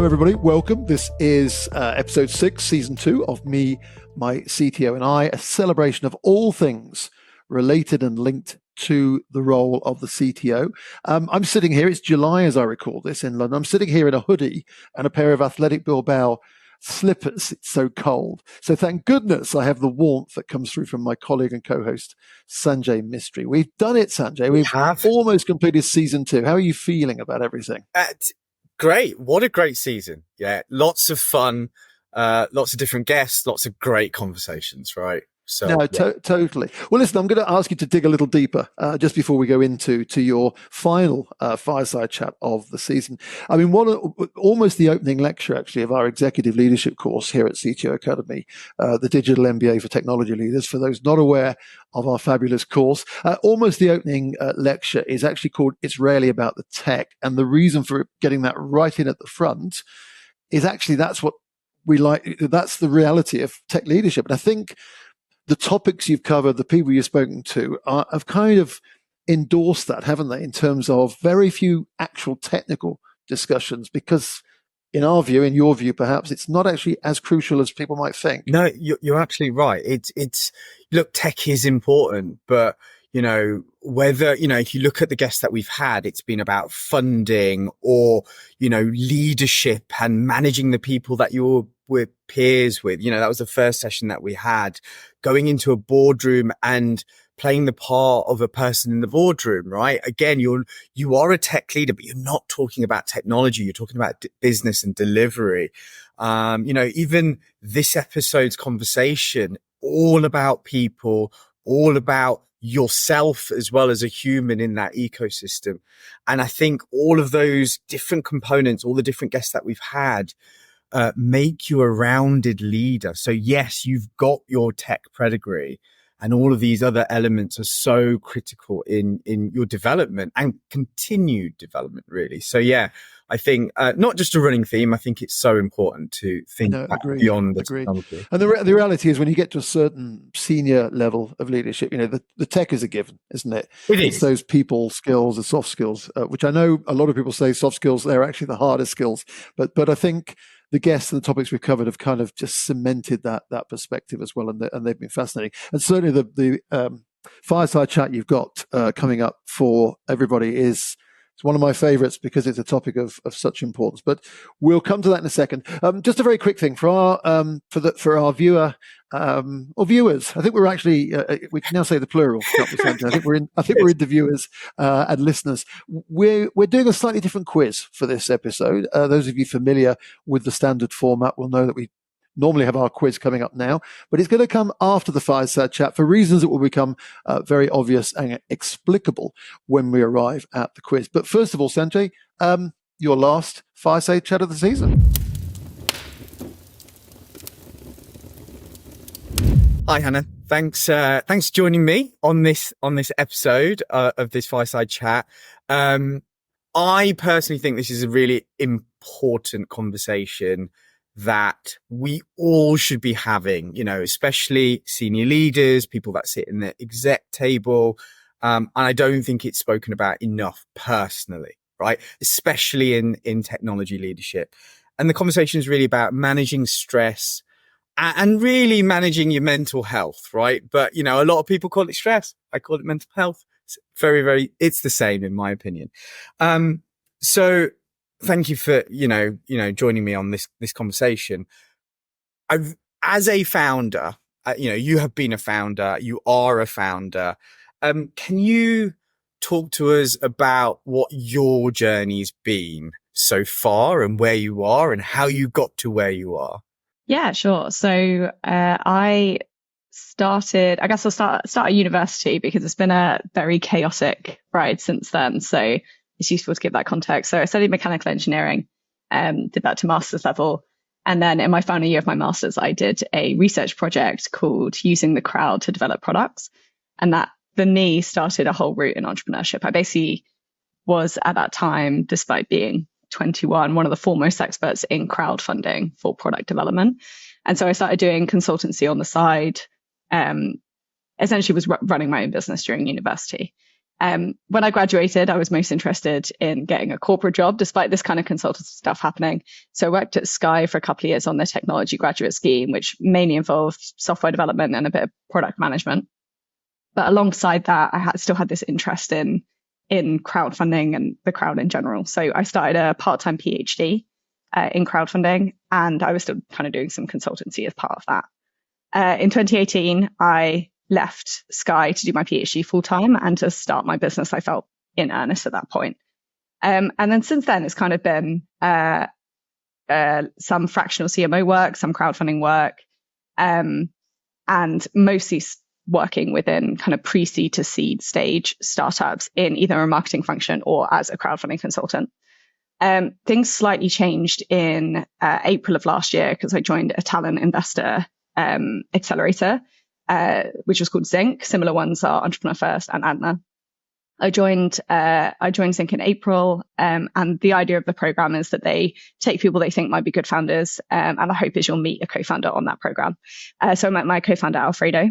Hello, everybody. Welcome. This is episode 6, season 2 of Me, My CTO and I, a celebration of all things related and linked to the role of the CTO. I'm sitting here, it's July as I record this in London. I'm sitting here in a hoodie and a pair of Athletic Bilbao slippers. It's so cold. So thank goodness I have the warmth that comes through from my colleague and co-host, Sanjay Mistry. We've done it, Sanjay. We've almost completed season 2. How are you feeling about everything? Great. What a great season. Yeah. Lots of fun, lots of different guests, lots of great conversations, right? So no, totally. Well, listen, I'm going to ask you to dig a little deeper just before we go into your final fireside chat of the season. I mean, almost the opening lecture, actually, of our executive leadership course here at CTO Academy, the digital MBA for technology leaders. For those not aware of our fabulous course, almost the opening lecture is actually called "It's Rarely About the Tech," and the reason for getting that right in at the front is actually that's what we like. That's the reality of tech leadership, and I think the topics you've covered, the people you've spoken to have kind of endorsed that, haven't they, in terms of very few actual technical discussions, because in our view, in your view, perhaps it's not actually as crucial as people might think. No, you're absolutely right. Look, tech is important, but whether, if you look at the guests that we've had, it's been about funding or, leadership and managing the people that you're with peers with. That was the first session that we had, going into a boardroom and playing the part of a person in the boardroom, right? Again, you are a tech leader, but you're not talking about technology. You're talking about business and delivery. Even this episode's conversation, all about people, all about yourself as well as a human in that ecosystem. And I think all of those different components, all the different guests that we've had, make you a rounded leader. So yes, you've got your tech pedigree, and all of these other elements are so critical in your development and continued development, really. So yeah, I think not just a running theme. I think it's so important to think beyond the technology. And the reality is, when you get to a certain senior level of leadership, the tech is a given, isn't it? It's those people skills, the soft skills, which I know a lot of people say soft skills, they're actually the hardest skills. But I think the guests and the topics we've covered have kind of just cemented that perspective as well, and they've been fascinating. And certainly the fireside chat you've got coming up for everybody is one of my favorites, because it's a topic of such importance. But we'll come to that in a second. Just a very quick thing for our viewer or viewers. I think we're actually we can now say the plural. I think we're into viewers and listeners. We're doing a slightly different quiz for this episode. Those of you familiar with the standard format will know that we normally have our quiz coming up now, but it's going to come after the fireside chat for reasons that will become very obvious and explicable when we arrive at the quiz. But first of all, Sanjay, your last fireside chat of the season. Hi, Hannah. Thanks for joining me on this episode of this fireside chat. I personally think this is a really important conversation that we all should be having, especially senior leaders, people that sit in the exec table. And I don't think it's spoken about enough personally, right? Especially in technology leadership. And the conversation is really about managing stress and really managing your mental health, right? But, a lot of people call it stress. I call it mental health. It's it's the same in my opinion. So thank you for, joining me on this conversation. As a founder, you have been a founder, you are a founder. Can you talk to us about what your journey's been so far and where you are and how you got to where you are? Yeah, sure. So I started, I guess I'll start at university, because it's been a very chaotic ride since then. So it's useful to give that context. So I studied mechanical engineering, did that to master's level. And then in my final year of my master's, I did a research project called Using the Crowd to Develop Products. And that, for me, started a whole route in entrepreneurship. I basically was, at that time, despite being 21, one of the foremost experts in crowdfunding for product development. And so I started doing consultancy on the side, essentially was running my own business during university. When I graduated, I was most interested in getting a corporate job, despite this kind of consultative stuff happening. So I worked at Sky for a couple of years on the technology graduate scheme, which mainly involved software development and a bit of product management. But alongside that, I still had this interest in crowdfunding and the crowd in general. So I started a part-time PhD in crowdfunding, and I was still kind of doing some consultancy as part of that. In 2018, I left Sky to do my PhD full-time and to start my business. I felt in earnest at that point. And then since then, it's kind of been some fractional CMO work, some crowdfunding work, and mostly working within kind of pre-seed to seed stage startups in either a marketing function or as a crowdfunding consultant. Things slightly changed in April of last year because I joined a talent investor accelerator, which was called Zinc. Similar ones are Entrepreneur First and Adna. I joined Zinc in April, and the idea of the program is that they take people they think might be good founders, and the hope is you'll meet a co-founder on that program. So I met my co-founder Alfredo,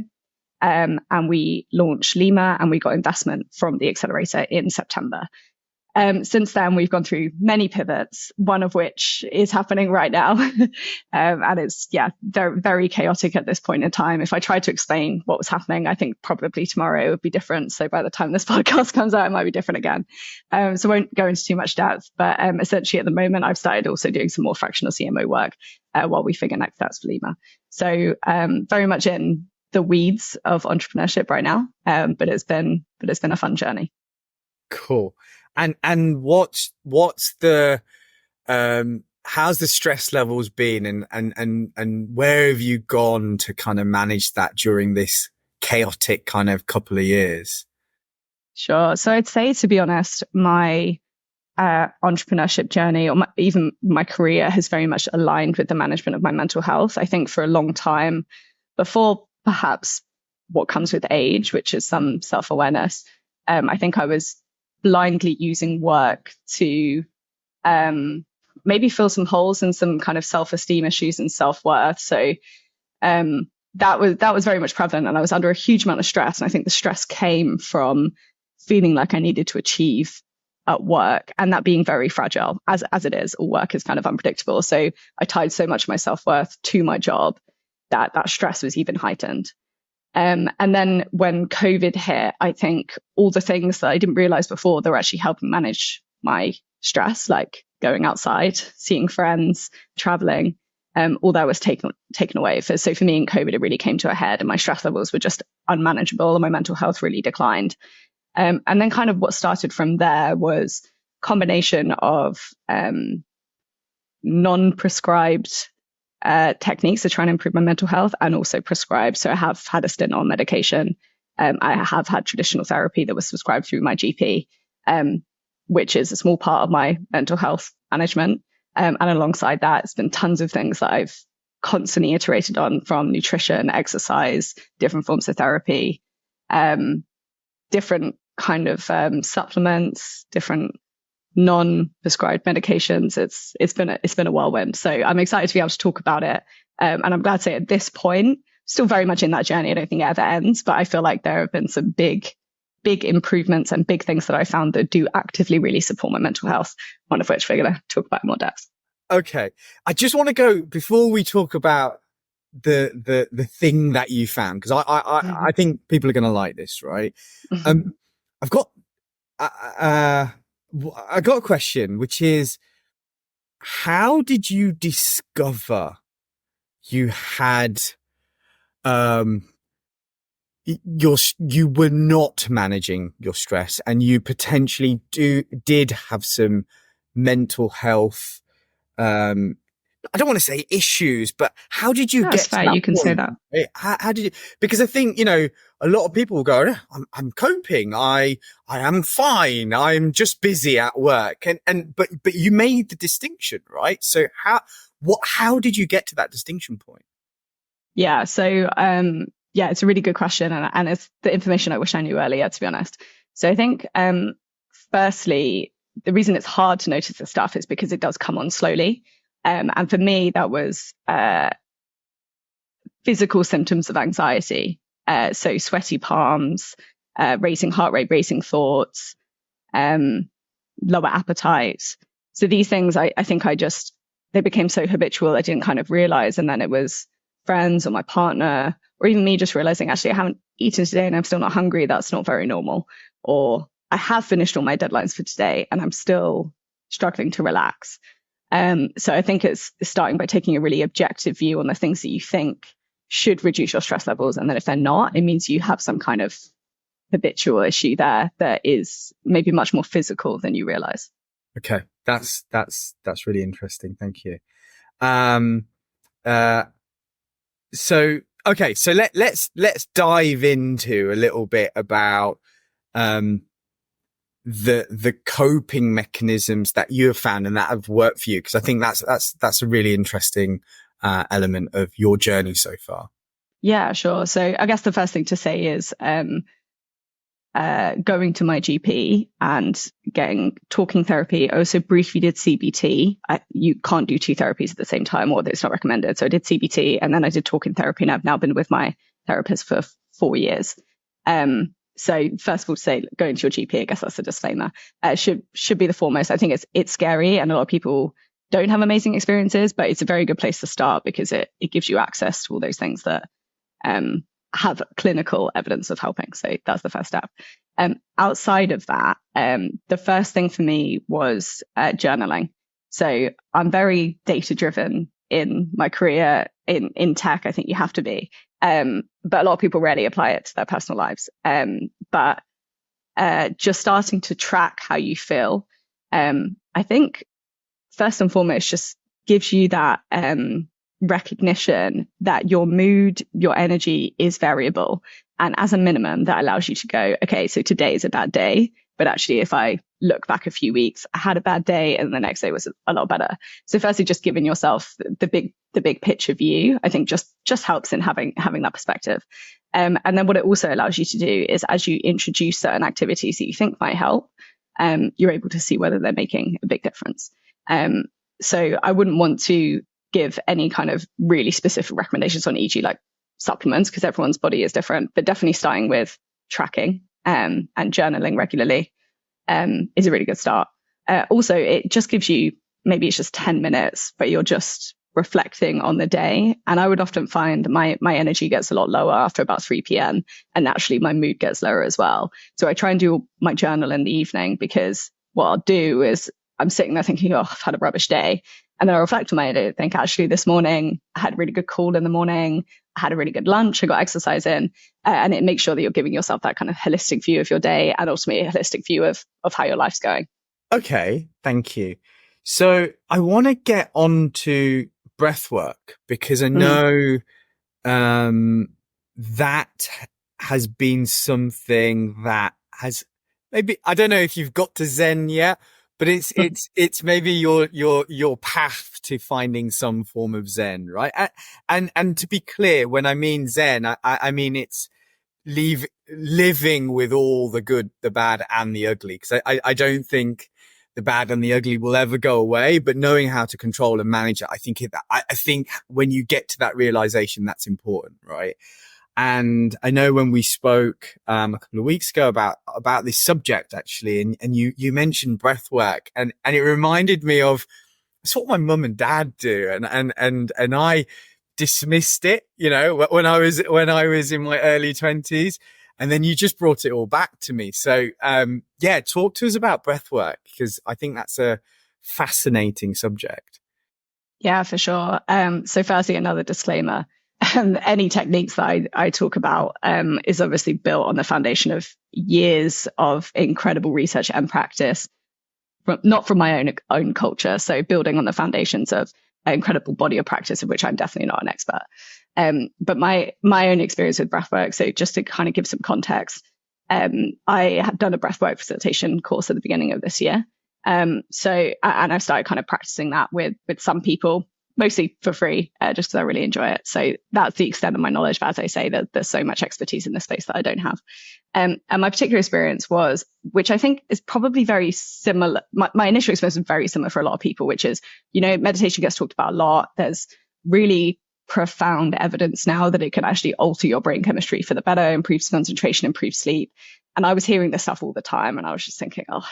and we launched Lima, and we got investment from the accelerator in September. Since then, we've gone through many pivots, one of which is happening right now. And it's, very, very chaotic at this point in time. If I tried to explain what was happening, I think probably tomorrow it would be different. So by the time this podcast comes out, it might be different again. So I won't go into too much depth, but essentially at the moment, I've started also doing some more fractional CMO work while we figure next steps for Lima. So very much in the weeds of entrepreneurship right now, but it's been a fun journey. Cool. And what's the how's the stress levels been and where have you gone to kind of manage that during this chaotic kind of couple of years? Sure. So I'd say, to be honest, my entrepreneurship journey or even my career has very much aligned with the management of my mental health. I think for a long time, before perhaps what comes with age, which is some self-awareness, I think I was blindly using work to maybe fill some holes and some kind of self-esteem issues and self-worth. So that was very much prevalent, and I was under a huge amount of stress. And I think the stress came from feeling like I needed to achieve at work, and that being very fragile, as it is. All work is kind of unpredictable. So I tied so much of my self-worth to my job that stress was even heightened. And then when COVID hit, I think all the things that I didn't realize before, they were actually helping manage my stress, like going outside, seeing friends, traveling, all that was taken away. So for me in COVID, it really came to a head, and my stress levels were just unmanageable and my mental health really declined. And then kind of what started from there was a combination of non-prescribed techniques to try and improve my mental health, and also prescribed. So I have had a stint on medication. I have had traditional therapy that was prescribed through my GP, which is a small part of my mental health management. And alongside that, it's been tons of things that I've constantly iterated on, from nutrition, exercise, different forms of therapy, different kind of supplements, different non-prescribed medications. It's been a whirlwind. So I'm excited to be able to talk about it. And I'm glad to say at this point, still very much in that journey. I don't think it ever ends, but I feel like there have been some big improvements and big things that I found that do actively really support my mental health. One of which we're going to talk about in more depth. Okay. I just want to go, before we talk about the thing that you found, because I think people are going to like this, right? I've got a question, which is, how did you discover you had, you were not managing your stress, and you potentially did have some mental health, I don't want to say issues, but how did you get to that? You can say that. How did you? Because I think, a lot of people will go, I'm coping. I am fine. I'm just busy at work. But you made the distinction, right? So how did you get to that distinction point? Yeah. So, it's a really good question. And it's the information I wish I knew earlier, to be honest. So I think, firstly, the reason it's hard to notice this stuff is because it does come on slowly. And for me, that was physical symptoms of anxiety. So sweaty palms, racing heart rate, racing thoughts, lower appetite. So these things, I think they became so habitual, I didn't kind of realize. And then it was friends or my partner, or even me just realizing, actually, I haven't eaten today and I'm still not hungry. That's not very normal. Or I have finished all my deadlines for today and I'm still struggling to relax. So I think it's starting by taking a really objective view on the things that you think should reduce your stress levels. And then if they're not, it means you have some kind of habitual issue there that is maybe much more physical than you realize. Okay. That's really interesting. Thank you. So let's dive into a little bit about, the coping mechanisms that you have found and that have worked for you. Cause I think that's a really interesting, element of your journey so far. Yeah, sure. So I guess the first thing to say is, going to my GP and getting talking therapy. I also briefly did CBT. You can't do two therapies at the same time, or it's not recommended. So I did CBT and then I did talking therapy, and I've now been with my therapist for 4 years. So first of all, to say going to your GP, I guess that's a disclaimer, should be the foremost. I think it's scary, and a lot of people don't have amazing experiences, but it's a very good place to start because it gives you access to all those things that have clinical evidence of helping. So that's the first step. Outside of that, the first thing for me was journaling. So I'm very data driven in my career in tech. I think you have to be. But a lot of people rarely apply it to their personal lives. But just starting to track how you feel, I think first and foremost just gives you that recognition that your mood, your energy is variable. And as a minimum, that allows you to go, okay, so today is a bad day. But actually, if I look back a few weeks, I had a bad day and the next day was a lot better. So firstly, just giving yourself the big picture view, I think just helps in having that perspective. And then what it also allows you to do is, as you introduce certain activities that you think might help, you're able to see whether they're making a big difference. So I wouldn't want to give any kind of really specific recommendations on, e.g. like supplements, because everyone's body is different, but definitely starting with tracking and journaling regularly is a really good start. Also, it just gives you, maybe it's just 10 minutes, but you're just reflecting on the day. And I would often find my energy gets a lot lower after about 3 p.m. and naturally my mood gets lower as well. So I try and do my journal in the evening, because what I'll do is I'm sitting there thinking, oh, I've had a rubbish day. And then I reflect on my day, think actually this morning I had a really good call in the morning. I had a really good lunch. I got exercise in, and it makes sure that you're giving yourself that kind of holistic view of your day and ultimately a holistic view of how your life's going. Okay. Thank you. So I want to get on to breath work, because I know, that has been something that has maybe, I don't know if you've got to Zen yet, but it's maybe your path to finding some form of Zen, right? And to be clear, when I mean Zen, I mean it's living with all the good, the bad, and the ugly. Because I don't think the bad and the ugly will ever go away, but knowing how to control and manage it, I think when you get to that realization, that's important, right? And I know when we spoke a couple of weeks ago about this subject, actually, and you mentioned breath work, and it reminded me of it's what my mum and dad do, and I dismissed it, you know, when I was in my early 20s, and then you just brought it all back to me. So yeah, talk to us about breath work, because I think that's a fascinating subject. Yeah, for sure. So firstly, another disclaimer. Any techniques that I talk about is obviously built on the foundation of years of incredible research and practice, not from my own culture. So building on the foundations of an incredible body of practice, of which I'm definitely not an expert. But my own experience with breathwork. So just to kind of give some context, I had done a breathwork facilitation course at the beginning of this year. And I've started kind of practicing that with some people, mostly for free, just because I really enjoy it. So that's the extent of my knowledge. But as I say, there's so much expertise in this space that I don't have. And my particular experience was, which I think is probably very similar. My initial experience was very similar for a lot of people, which is, you know, meditation gets talked about a lot. There's really profound evidence now that it can actually alter your brain chemistry for the better, improves concentration, improves sleep. And I was hearing this stuff all the time, and I was just thinking, oh,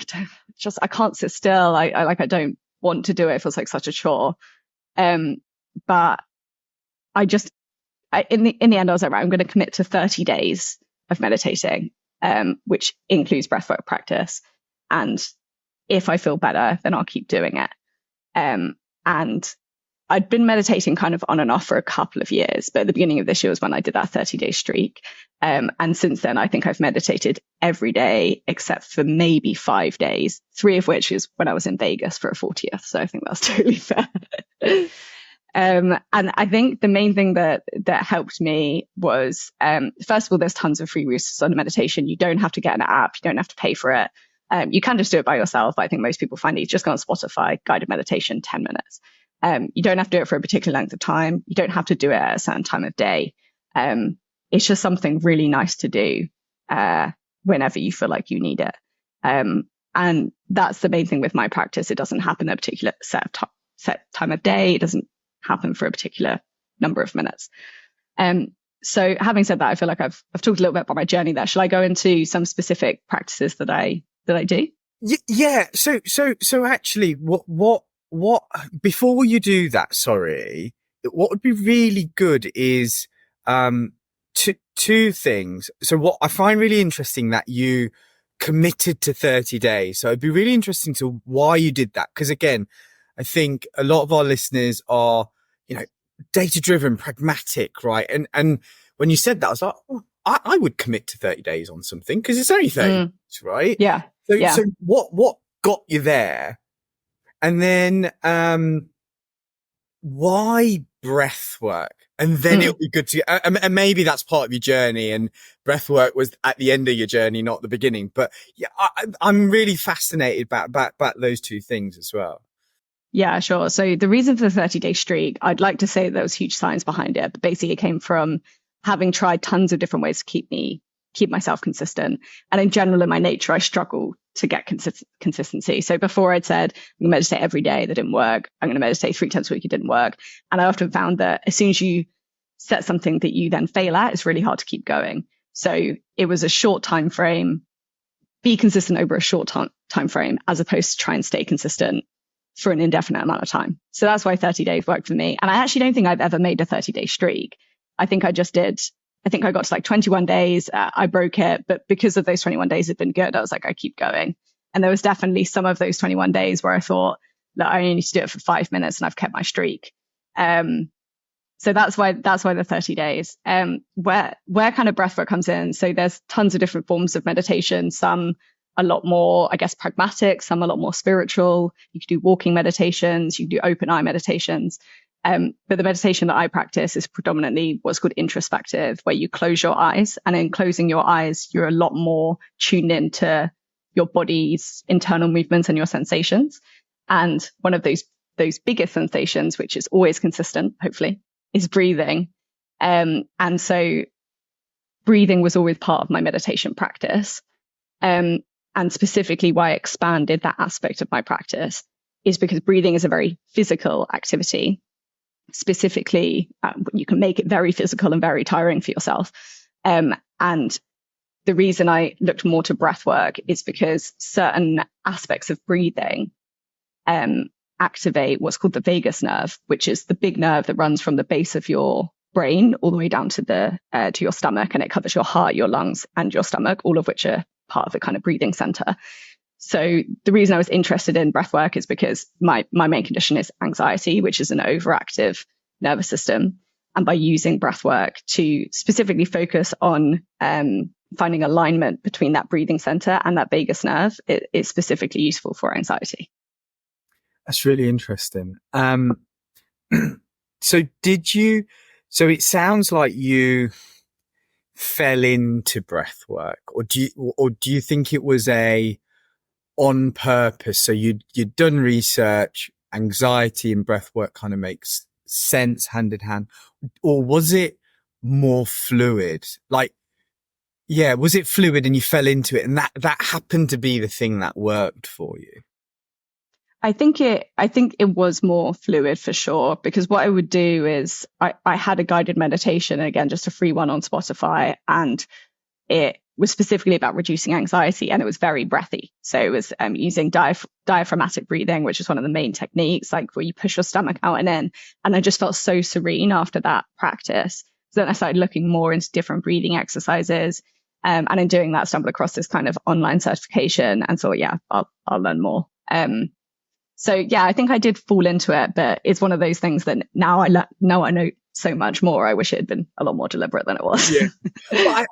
I can't sit still. I don't want to do it. It feels like such a chore. But in the end, I was like, right, I'm going to commit to 30 days of meditating, which includes breathwork practice. And if I feel better, then I'll keep doing it. And I'd been meditating kind of on and off for a couple of years, but at the beginning of this year was when I did that 30-day streak. And since then, I think I've meditated every day except for maybe 5 days, 3 of which is when I was in Vegas for a 40th. So I think that's totally fair. And I think the main thing that helped me was, first of all, there's tons of free resources on meditation. You don't have to get an app. You don't have to pay for it. You can just do it by yourself. I think most people find it. You just go on Spotify, guided meditation, 10 minutes. You don't have to do it for a particular length of time. You don't have to do it at a certain time of day. It's just something really nice to do whenever you feel like you need it. And that's the main thing with my practice. It doesn't happen at a particular set time of day. It doesn't happen for a particular number of minutes. So having said that, I feel like I've talked a little bit about my journey there. Shall I go into some specific practices that I do? Yeah. So actually, what before you do that, sorry, what would be really good is two things. So what I find really interesting that you committed to 30 days. So it'd be really interesting to why you did that. Because again, I think a lot of our listeners are, data driven, pragmatic, right? And when you said that, I was like, oh, I would commit to 30 days on something because it's only 30 days, right? Yeah. So what got you there? And then, why breath work? And then it'll be good to, and maybe that's part of your journey and breath work was at the end of your journey, not the beginning. But yeah, I'm really fascinated about those two things as well. Yeah, sure. So the reason for the 30-day streak, I'd like to say there was huge science behind it, but basically it came from having tried tons of different ways to keep myself consistent. And in general, in my nature, I struggle to get consistency. So before I'd said, I'm going to meditate every day. That didn't work. I'm going to meditate 3 times a week. It didn't work. And I often found that as soon as you set something that you then fail at, it's really hard to keep going. So it was a short time frame, be consistent over a short time frame, as opposed to try and stay consistent for an indefinite amount of time. So that's why 30 days worked for me. And I actually don't think I've ever made a 30-day streak. I think I just did. I think I got to like 21 days. I broke it. But because of those 21 days had been good, I was like, I keep going. And there was definitely some of those 21 days where I thought that I only need to do it for 5 minutes and I've kept my streak. So that's why the 30 days. Where kind of breathwork comes in. So there's tons of different forms of meditation. Some a lot more, I guess, pragmatic, some a lot more spiritual. You can do walking meditations, you can do open eye meditations. But the meditation that I practice is predominantly what's called introspective, where you close your eyes, and in closing your eyes, you're a lot more tuned into your body's internal movements and your sensations. And one of those biggest sensations, which is always consistent, hopefully, is breathing. And so breathing was always part of my meditation practice. And specifically why I expanded that aspect of my practice is because breathing is a very physical activity. Specifically, you can make it very physical and very tiring for yourself. And the reason I looked more to breath work is because certain aspects of breathing activate what's called the vagus nerve, which is the big nerve that runs from the base of your brain all the way down to your stomach, and it covers your heart, your lungs, and your stomach, all of which are part of the kind of breathing center. So the reason I was interested in breath work is because my main condition is anxiety, which is an overactive nervous system. And by using breath work to specifically focus on finding alignment between that breathing center and that vagus nerve, it is specifically useful for anxiety. That's really interesting. So it sounds like you fell into breath work, or do you think it was on purpose? So you'd done research, anxiety and breath work kind of makes sense hand in hand, or was it more fluid? Was it fluid and you fell into it and that happened to be the thing that worked for you? I think it was more fluid for sure, because what I would do is I had a guided meditation, again, just a free one on Spotify, and it was specifically about reducing anxiety, and it was very breathy. So it was using diaphragmatic breathing, which is one of the main techniques, like where you push your stomach out and in. And I just felt so serene after that practice. So then I started looking more into different breathing exercises. And in doing that, stumbled across this kind of online certification and thought, yeah, I'll learn more. So yeah, I think I did fall into it, but it's one of those things that now I know so much more. I wish it had been a lot more deliberate than it was. Yeah. Well,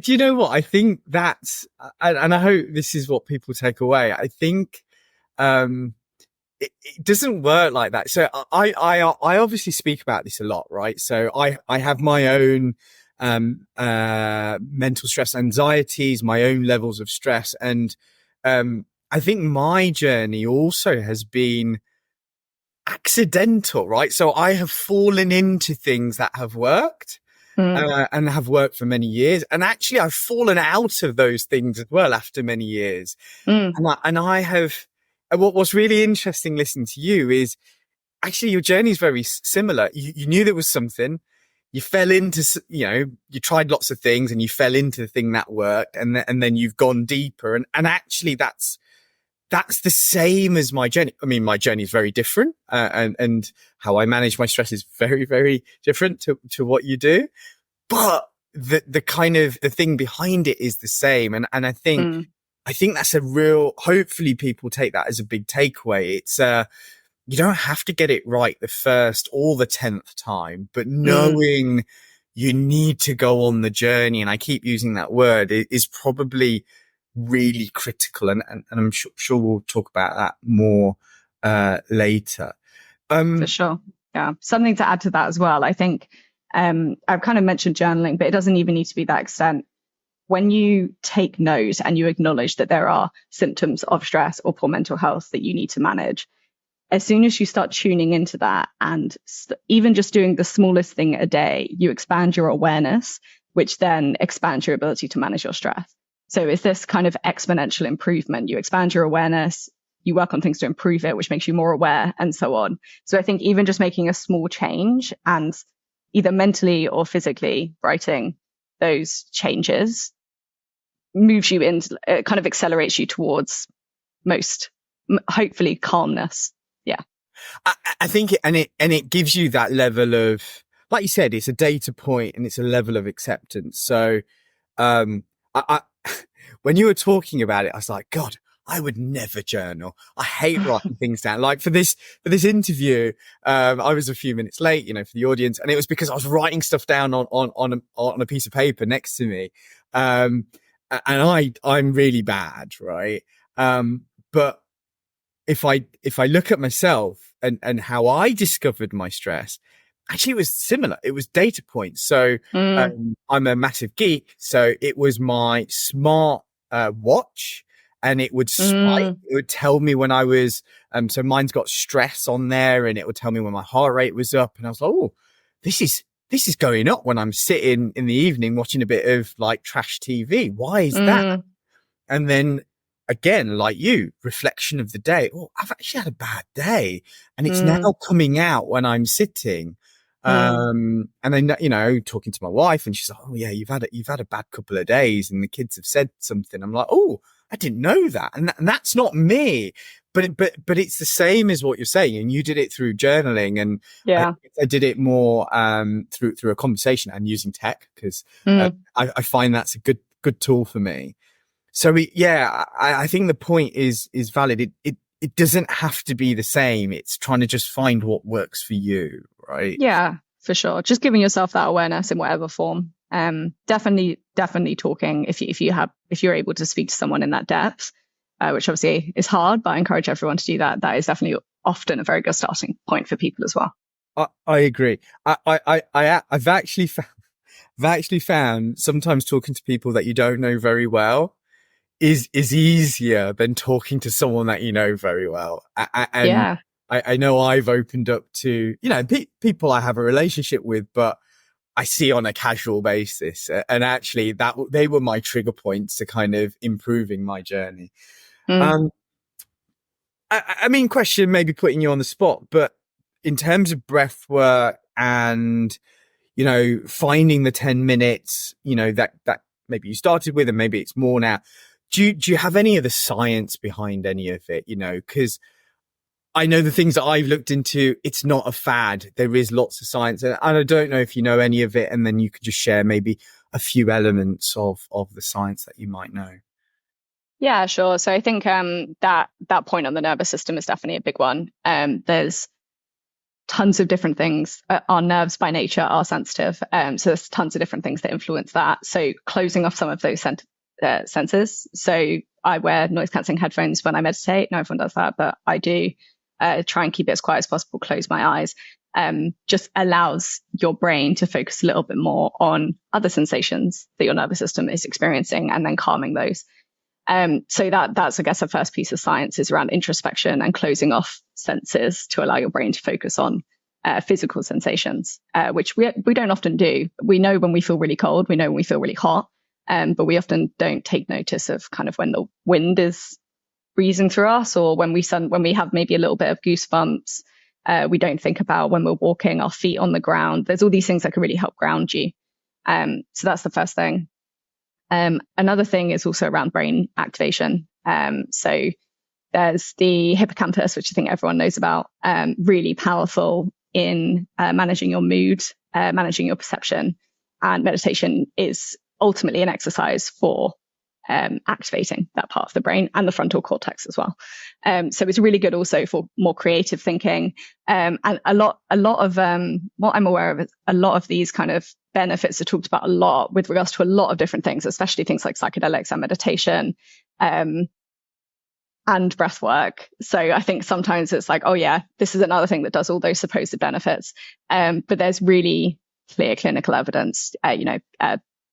do you know what? I think that's, and I hope this is what people take away. I think, it doesn't work like that. So I obviously speak about this a lot, right? So I have my own, mental stress, anxieties, my own levels of stress. And, I think my journey also has been accidental, right? So I have fallen into things that have worked and have worked for many years. And actually I've fallen out of those things as well after many years. And I have, and what's really interesting listening to you is actually your journey is very similar. You knew there was something, you fell into, you tried lots of things and you fell into the thing that worked, and then you've gone deeper. And actually that's the same as my journey. I mean, my journey is very different, and how I manage my stress is very, very different to what you do. But the kind of the thing behind it is the same. And I think that's a real, hopefully people take that as a big takeaway. It's, you don't have to get it right the first or the 10th time, but knowing you need to go on the journey, and I keep using that word, is probably really critical. And I'm sure we'll talk about that more later. For sure. Yeah. Something to add to that as well. I think I've kind of mentioned journaling, but it doesn't even need to be that extent. When you take note and you acknowledge that there are symptoms of stress or poor mental health that you need to manage, as soon as you start tuning into that and even just doing the smallest thing a day, you expand your awareness, which then expands your ability to manage your stress. So it's this kind of exponential improvement. You expand your awareness, you work on things to improve it, which makes you more aware, and so on. So I think even just making a small change and either mentally or physically writing those changes moves you into, it kind of accelerates you towards hopefully calmness. Yeah. I think it gives you that level of, like you said, it's a data point and it's a level of acceptance. So, when you were talking about it, I was like, God, I would never journal. I hate writing things down. Like for this interview, I was a few minutes late, for the audience, and it was because I was writing stuff down on a piece of paper next to me. And I'm really bad, right? But if I look at myself and how I discovered my stress, actually it was similar. It was data points. So, I'm a massive geek. So it was my smart, watch, and it would spike. It would tell me when I was, so mine's got stress on there, and it would tell me when my heart rate was up. And I was like, oh, this is going up when I'm sitting in the evening watching a bit of like trash TV. Why is that? And then again, like you, reflection of the day. Oh, I've actually had a bad day, and it's now coming out when I'm sitting. And then, talking to my wife, and she's like, oh yeah, you've had a bad couple of days, and the kids have said something. I'm like, oh, I didn't know that. And that's not me, but it's the same as what you're saying. And you did it through journaling, and I did it more, through a conversation and using tech, because I find that's a good tool for me. So I think the point is valid. It doesn't have to be the same. It's trying to just find what works for you, right? Yeah, for sure. Just giving yourself that awareness in whatever form. Definitely talking if you're able to speak to someone in that depth, which obviously is hard, but I encourage everyone to do that. That is definitely often a very good starting point for people as well. I agree. I've actually found sometimes talking to people that you don't know very well is easier than talking to someone that you know very well. And I know I've opened up to, people I have a relationship with, but I see on a casual basis. And actually they were my trigger points to kind of improving my journey. I mean, question maybe putting you on the spot, but in terms of breath work and, you know, finding the 10 minutes, you know, that maybe you started with and maybe it's more now. Do you have any of the science behind any of it? You know, because I know the things that I've looked into, it's not a fad. There is lots of science, and I don't know if you know any of it, and then you could just share maybe a few elements of the science that you might know. Yeah, sure. So I think that point on the nervous system is definitely a big one. There's tons of different things. Our nerves by nature are sensitive. So there's tons of different things that influence that. So closing off some of those senses. So I wear noise cancelling headphones when I meditate. Not everyone does that, but I do. Try and keep it as quiet as possible, close my eyes. Just allows your brain to focus a little bit more on other sensations that your nervous system is experiencing and then calming those. So that's, I guess, the first piece of science is around introspection and closing off senses to allow your brain to focus on physical sensations, which we don't often do. We know when we feel really cold, we know when we feel really hot, but we often don't take notice of kind of when the wind is breezing through us, or when we have maybe a little bit of goosebumps. We don't think about when we're walking, our feet on the ground. There's all these things that can really help ground you. So that's the first thing. Another thing is also around brain activation. So there's the hippocampus, which I think everyone knows about, really powerful in managing your mood, managing your perception. And meditation is ultimately an exercise for activating that part of the brain and the frontal cortex as well. So it's really good also for more creative thinking. And a lot of what I'm aware of is a lot of these kind of benefits are talked about a lot with regards to a lot of different things, especially things like psychedelics and meditation, and breath work. So I think sometimes it's like, oh yeah, this is another thing that does all those supposed benefits. But there's really clear clinical evidence,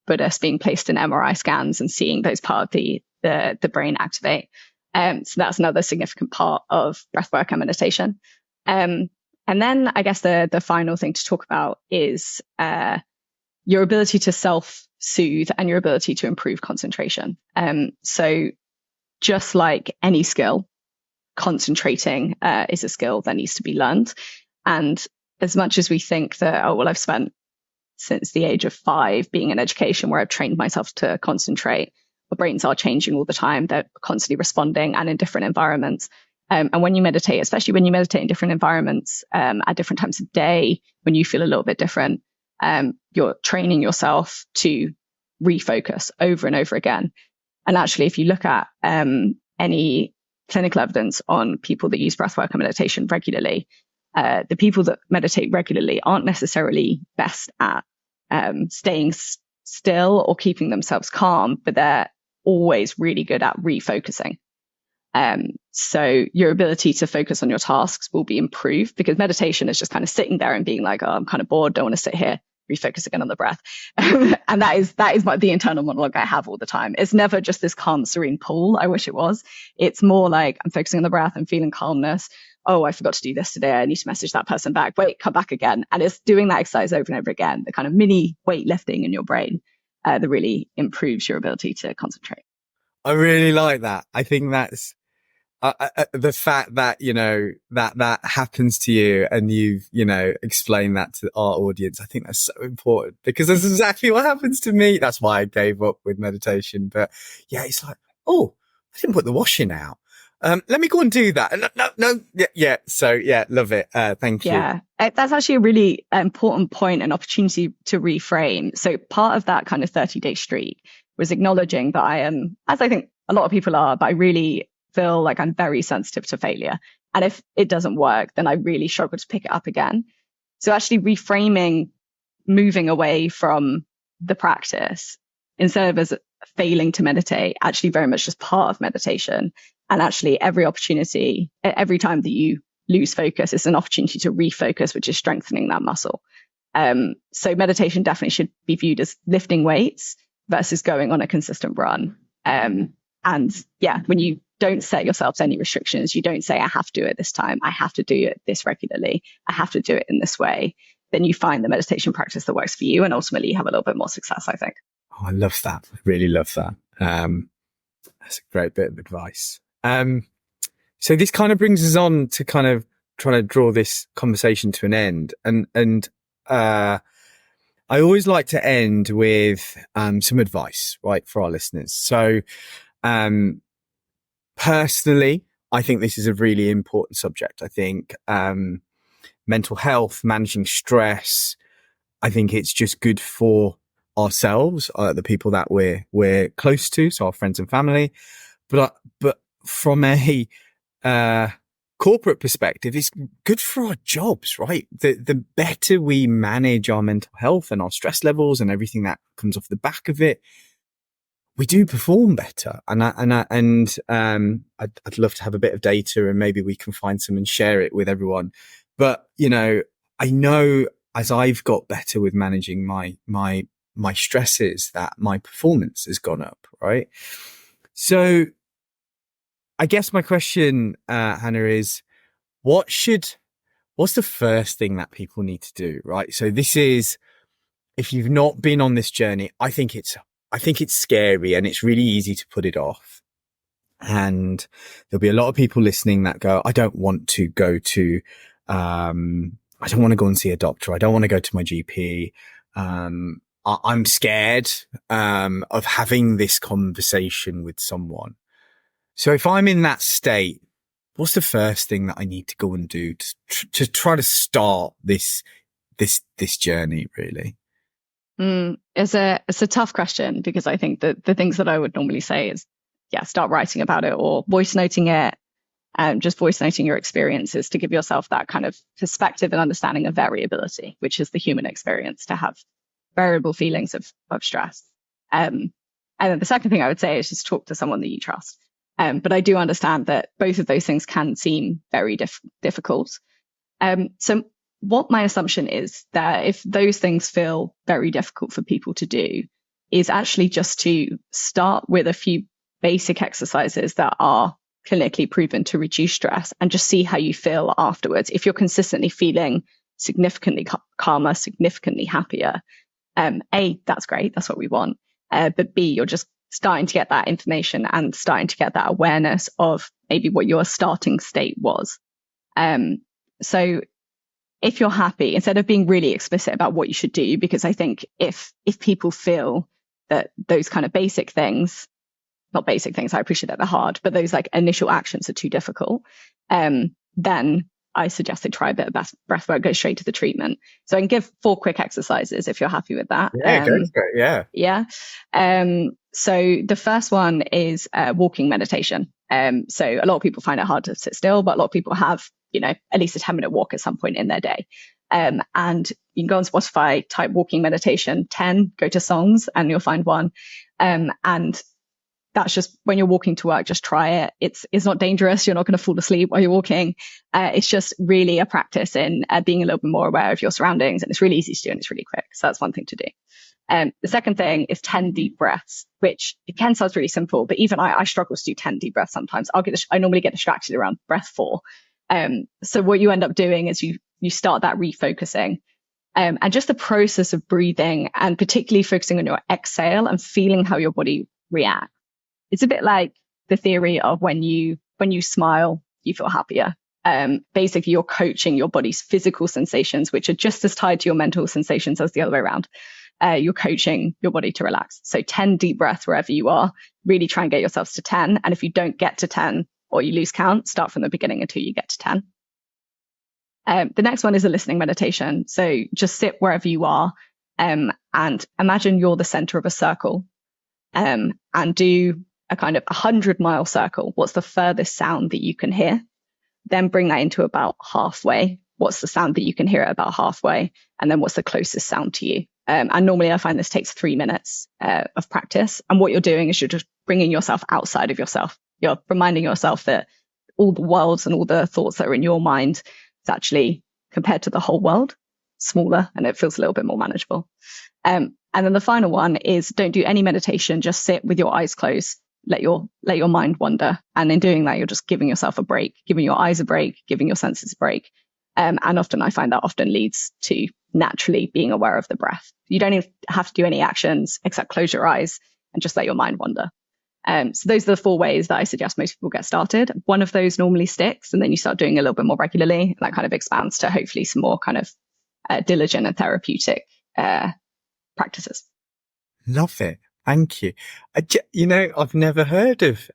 Buddhists being placed in MRI scans and seeing those part of the brain activate. So that's another significant part of breathwork and meditation. And then I guess the final thing to talk about is your ability to self-soothe and your ability to improve concentration. So just like any skill, concentrating is a skill that needs to be learned. And as much as we think that, oh, well, I've spent since the age of 5 being in education where I've trained myself to concentrate, our brains are changing all the time. They're constantly responding and in different environments. And when you meditate, especially when you meditate in different environments, at different times of day, when you feel a little bit different, you're training yourself to refocus over and over again. And actually, if you look at any clinical evidence on people that use breathwork and meditation regularly, the people that meditate regularly aren't necessarily best at staying still or keeping themselves calm, but they're always really good at refocusing. So your ability to focus on your tasks will be improved, because meditation is just kind of sitting there and being like, oh, I'm kind of bored, don't want to sit here, refocus again on the breath. And that is the internal monologue I have all the time. It's never just this calm, serene pool. I wish it was. It's more like I'm focusing on the breath and feeling calmness. Oh, I forgot to do this today. I need to message that person back. Wait, come back again. And it's doing that exercise over and over again, the kind of mini weightlifting in your brain that really improves your ability to concentrate. I really like that. I think that's the fact that, that happens to you and you've, explained that to our audience. I think that's so important, because that's exactly what happens to me. That's why I gave up with meditation. But yeah, it's like, oh, I didn't put the washing out. Let me go and do that. No. Yeah. So yeah, love it. Thank you. Yeah, that's actually a really important point and opportunity to reframe. So part of that kind of 30-day streak was acknowledging that I am, as I think a lot of people are, but I really feel like I'm very sensitive to failure. And if it doesn't work, then I really struggle to pick it up again. So actually reframing, moving away from the practice instead of as failing to meditate, actually very much just part of meditation. And actually every opportunity, every time that you lose focus, it's an opportunity to refocus, which is strengthening that muscle. So meditation definitely should be viewed as lifting weights versus going on a consistent run. And yeah, when you don't set yourself any restrictions, you don't say, I have to do it this time, I have to do it this regularly, I have to do it in this way, then you find the meditation practice that works for you, and ultimately you have a little bit more success, I think. Oh, I love that. I really love that. That's a great bit of advice. So this kind of brings us on to kind of trying to draw this conversation to an end. And I always like to end with some advice, right, for our listeners. So personally, I think this is a really important subject. I think mental health, managing stress, I think it's just good for ourselves, the people that we're close to, so our friends and family. But from a corporate perspective, it's good for our jobs, right? The better we manage our mental health and our stress levels and everything that comes off the back of it, we do perform better. And I'd love to have a bit of data, and maybe we can find some and share it with everyone. But I know as I've got better with managing my stresses, that my performance has gone up, right? So I guess my question, Hannah, is what's the first thing that people need to do, right? So this is, if you've not been on this journey, I think it's scary and it's really easy to put it off. And there'll be a lot of people listening that go, I don't want to go to, I don't want to go and see a doctor. I don't want to go to my GP. I'm scared, of having this conversation with someone. So if I'm in that state, what's the first thing that I need to go and do to try to start this journey, really? It's a tough question, because I think that the things that I would normally say is, start writing about it or voice noting it. Just voice noting your experiences to give yourself that kind of perspective and understanding of variability, which is the human experience, to have variable feelings of stress. And then the second thing I would say is just talk to someone that you trust. But I do understand that both of those things can seem very difficult. So what my assumption is, that if those things feel very difficult for people to do, is actually just to start with a few basic exercises that are clinically proven to reduce stress, and just see how you feel afterwards. If you're consistently feeling significantly calmer, significantly happier, A, that's great. That's what we want. But B, you're just starting to get that information and starting to get that awareness of maybe what your starting state was. So if you're happy, instead of being really explicit about what you should do, because I think if people feel that those kind of basic things, not basic things, I appreciate that they're hard, but those like initial actions are too difficult, then I suggest they try a bit of breath work, go straight to the treatment. So I can give 4 quick exercises if you're happy with that. Yeah, go for it. Yeah. Yeah. So the first one is walking meditation. So a lot of people find it hard to sit still, but a lot of people have, at least a 10-minute walk at some point in their day. And you can go on Spotify, type walking meditation 10, go to songs, and you'll find one. And that's just when you're walking to work, just try it. It's not dangerous. You're not going to fall asleep while you're walking. It's just really a practice in being a little bit more aware of your surroundings, and it's really easy to do and it's really quick. So that's one thing to do. The second thing is 10 deep breaths, which again sounds really simple, but even I struggle to do 10 deep breaths sometimes. I normally get distracted around breath 4. So what you end up doing is you start that refocusing. And just the process of breathing, and particularly focusing on your exhale and feeling how your body reacts. It's a bit like the theory of when you smile, you feel happier. Basically, you're coaching your body's physical sensations, which are just as tied to your mental sensations as the other way around. You're coaching your body to relax. So 10 deep breaths wherever you are. Really try and get yourselves to 10. And if you don't get to 10 or you lose count, start from the beginning until you get to 10. The next one is a listening meditation. So just sit wherever you are, and imagine you're the center of a circle, and do a kind of 100-mile circle. What's the furthest sound that you can hear? Then bring that into about halfway. What's the sound that you can hear at about halfway? And then what's the closest sound to you? And normally I find this takes 3 minutes of practice. And what you're doing is you're just bringing yourself outside of yourself. You're reminding yourself that all the worlds and all the thoughts that are in your mind is actually, compared to the whole world, smaller, and it feels a little bit more manageable. And then the final one is, don't do any meditation. Just sit with your eyes closed. Let your mind wander. And in doing that, you're just giving yourself a break, giving your eyes a break, giving your senses a break. And often I find that often leads to naturally being aware of the breath. You don't even have to do any actions except close your eyes and just let your mind wander. So those are the 4 ways that I suggest most people get started. One of those normally sticks, and then you start doing a little bit more regularly. And that kind of expands to hopefully some more kind of diligent and therapeutic practices. Love it. Thank you. I've never heard of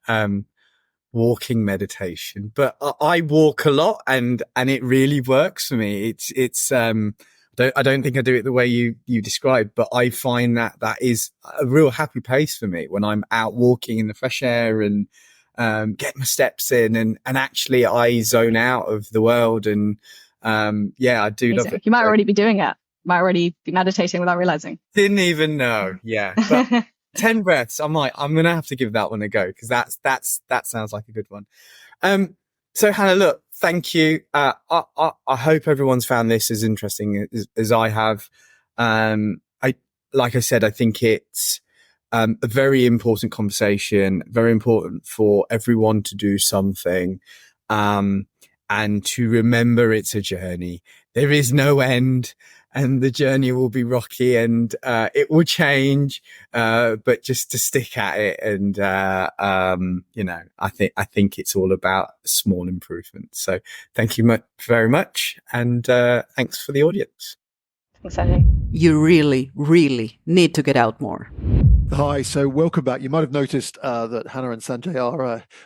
walking meditation, but I walk a lot and it really works for me. I don't think I do it the way you described, but I find that is a real happy place for me when I'm out walking in the fresh air and get my steps in and actually I zone out of the world. And I do love it. You might already be doing it. You might already be meditating without realizing. Didn't even know. Yeah. But 10 breaths. I'm going to have to give that one a go because that sounds like a good one. So Hannah, look, thank you. I hope everyone's found this as interesting as I have. Like I said, I think it's a very important conversation, very important for everyone to do something, and to remember it's a journey. There is no end. And the journey will be rocky and it will change, but just to stick at it. And I think it's all about small improvements. So thank you very much, and thanks for the audience. Thanks, Sanjay. You really, really need to get out more. Hi, so welcome back. You might have noticed that Hannah and Sanjay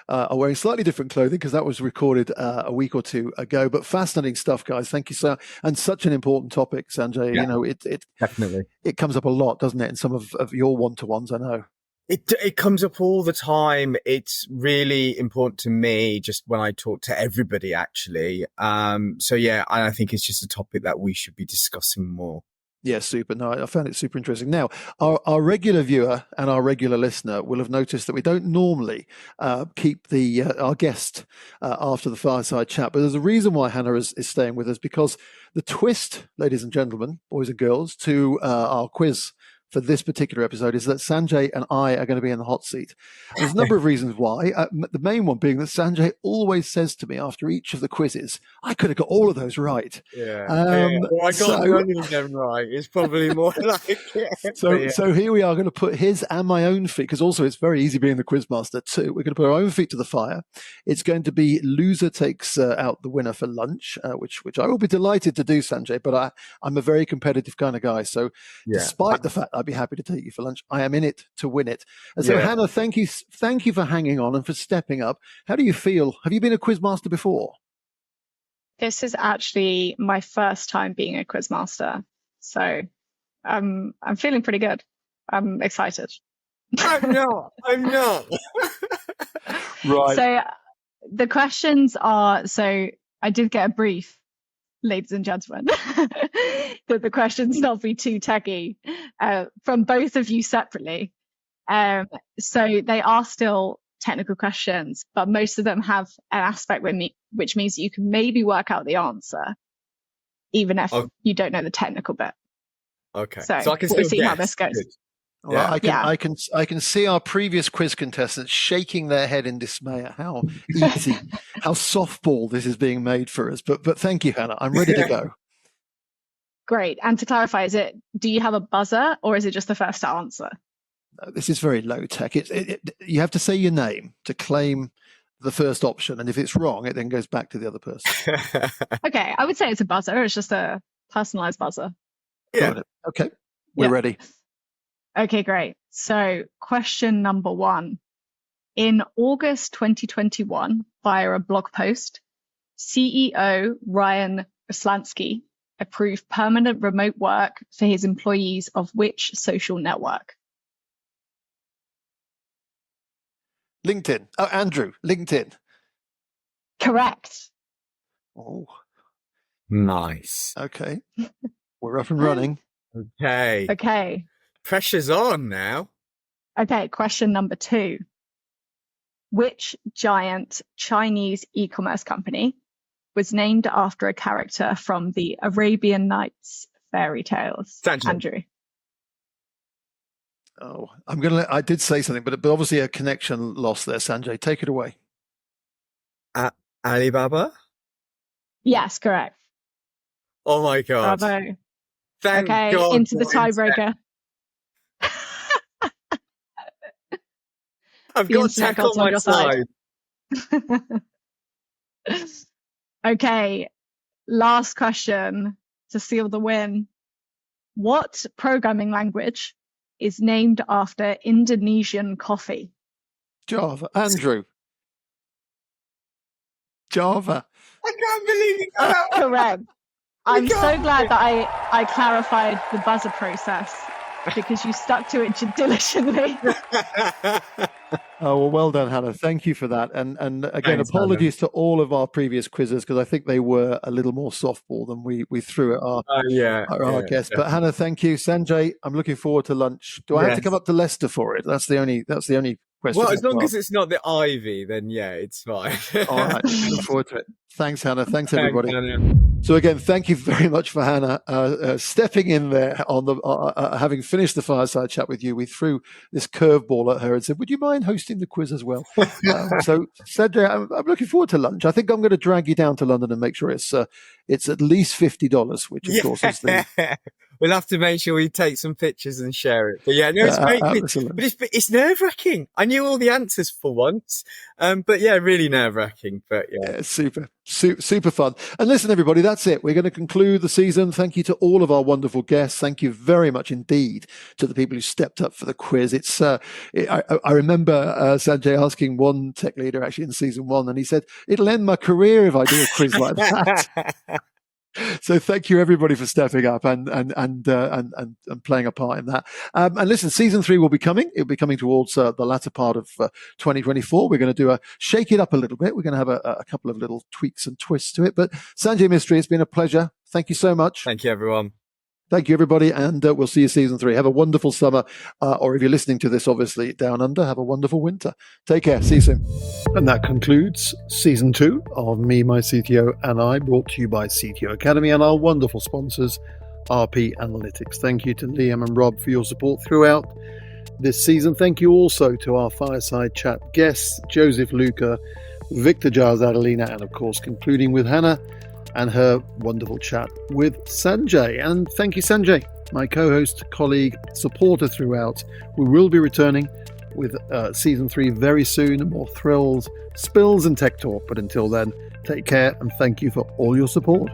are wearing slightly different clothing because that was recorded a week or 2 ago. But fascinating stuff, guys. Thank you, sir. And such an important topic, Sanjay. Yeah, it definitely it comes up a lot, doesn't it, in some of your one-to-ones? I know. It comes up all the time. It's really important to me just when I talk to everybody, actually. So yeah, I think it's just a topic that we should be discussing more. Yeah, super. No, I found it super interesting. Now, our regular viewer and our regular listener will have noticed that we don't normally keep our guest after the fireside chat, but there's a reason why Hannah is staying with us, because the twist, ladies and gentlemen, boys and girls, to our quiz for this particular episode is that Sanjay and I are going to be in the hot seat. There's a number of reasons why. The main one being that Sanjay always says to me after each of the quizzes, I could have got all of those right. Yeah. Well, I got none of them right. It's probably more like it. So here we are going to put his and my own feet, because also it's very easy being the quizmaster too. We're going to put our own feet to the fire. It's going to be loser takes out the winner for lunch, which I will be delighted to do, Sanjay, but I'm a very competitive kind of guy. So despite the fact I'd be happy to take you for lunch, I am in it to win it. And so Hannah, thank you for hanging on and for stepping up. How do you feel? Have you been a quizmaster before? This is actually my first time being a quizmaster, so I'm feeling pretty good. I'm excited. I'm not. Right. So the questions are, so I did get a brief, ladies and gentlemen, that the questions not be too techy from both of you separately. So they are still technical questions, but most of them have an aspect with me, which means you can maybe work out the answer, even if you don't know the technical bit. Okay. So I can we'll see guess. how this goes. Good. Well, I can see our previous quiz contestants shaking their head in dismay at how easy, how softball this is being made for us. But thank you, Hannah. I'm ready to go. Great. And to clarify, do you have a buzzer or is it just the first to answer? No, this is very low tech. You have to say your name to claim the first option, and if it's wrong, it then goes back to the other person. Okay, I would say it's a buzzer. It's just a personalized buzzer. Yeah. Okay, we're ready. Okay, great. So question number 1. In August 2021, via a blog post, CEO Ryan Roslansky approved permanent remote work for his employees of which social network? LinkedIn. Oh, Andrew, LinkedIn. Correct. Oh. Nice. Okay. We're up and running. Okay. Pressure's on now. Okay, question number 2. Which giant Chinese e-commerce company was named after a character from the Arabian Nights fairy tales? Sanjay. Andrew. Oh, I did say something, but obviously a connection lost there. Sanjay, take it away. Alibaba? Yes, correct. Oh my God. Bravo. Thank God. Into the tiebreaker. I've the got internet tech on my your side. Okay, last question to seal the win. What programming language is named after Indonesian coffee? Java. Andrew. Java. I can't believe you got That's correct. I'm so glad that I clarified the buzzer process because you stuck to it diligently. Oh, well done, Hannah. Thank you for that. And again, Thanks, apologies to all of our previous quizzes because I think they were a little more softball than we threw at our guests. But Hannah, thank you. Sanjay, I'm looking forward to lunch. Do I have to come up to Leicester for it? That's the only question. Well, as long as it's not the Ivy, then yeah, it's fine. All right. Look forward to it. Thanks, Hannah. Thanks, everybody. Thanks, Hannah. So again, thank you very much for Hannah stepping in there on the having finished the fireside chat with you. We threw this curveball at her and said, "Would you mind hosting the quiz as well?" So, Sanjay, I'm looking forward to lunch. I think I'm going to drag you down to London and make sure it's at least $50, which of course is the. We'll have to make sure we take some pictures and share it. But yeah, no, it's great. But it's nerve-wracking. I knew all the answers for once. But yeah, really nerve-wracking. But yeah. Super fun. And listen, everybody, that's it. We're going to conclude the season. Thank you to all of our wonderful guests. Thank you very much indeed to the people who stepped up for the quiz. It's I remember Sanjay asking one tech leader actually in season 1, and he said, "It'll end my career if I do a quiz like that." So thank you everybody for stepping up and playing a part in that. And listen, season 3 will be coming. It'll be coming towards the latter part of 2024. We're going to shake it up a little bit. We're going to have a couple of little tweaks and twists to it. But Sanjay, Mistry, it's been a pleasure. Thank you so much. Thank you, everyone. Thank you, everybody, and we'll see you season 3. Have a wonderful summer, or if you're listening to this, obviously, down under, have a wonderful winter. Take care. See you soon. And that concludes season 2 of Me, My CTO, and I, brought to you by CTO Academy and our wonderful sponsors, RP Analytics. Thank you to Liam and Rob for your support throughout this season. Thank you also to our fireside chat guests, Joseph Luca, Victor Giles Adelina, and of course, concluding with Hannah and her wonderful chat with Sanjay. And thank you, Sanjay, my co-host, colleague, supporter throughout. We will be returning with season 3 very soon. More thrills, spills, and tech talk. But until then, take care and thank you for all your support.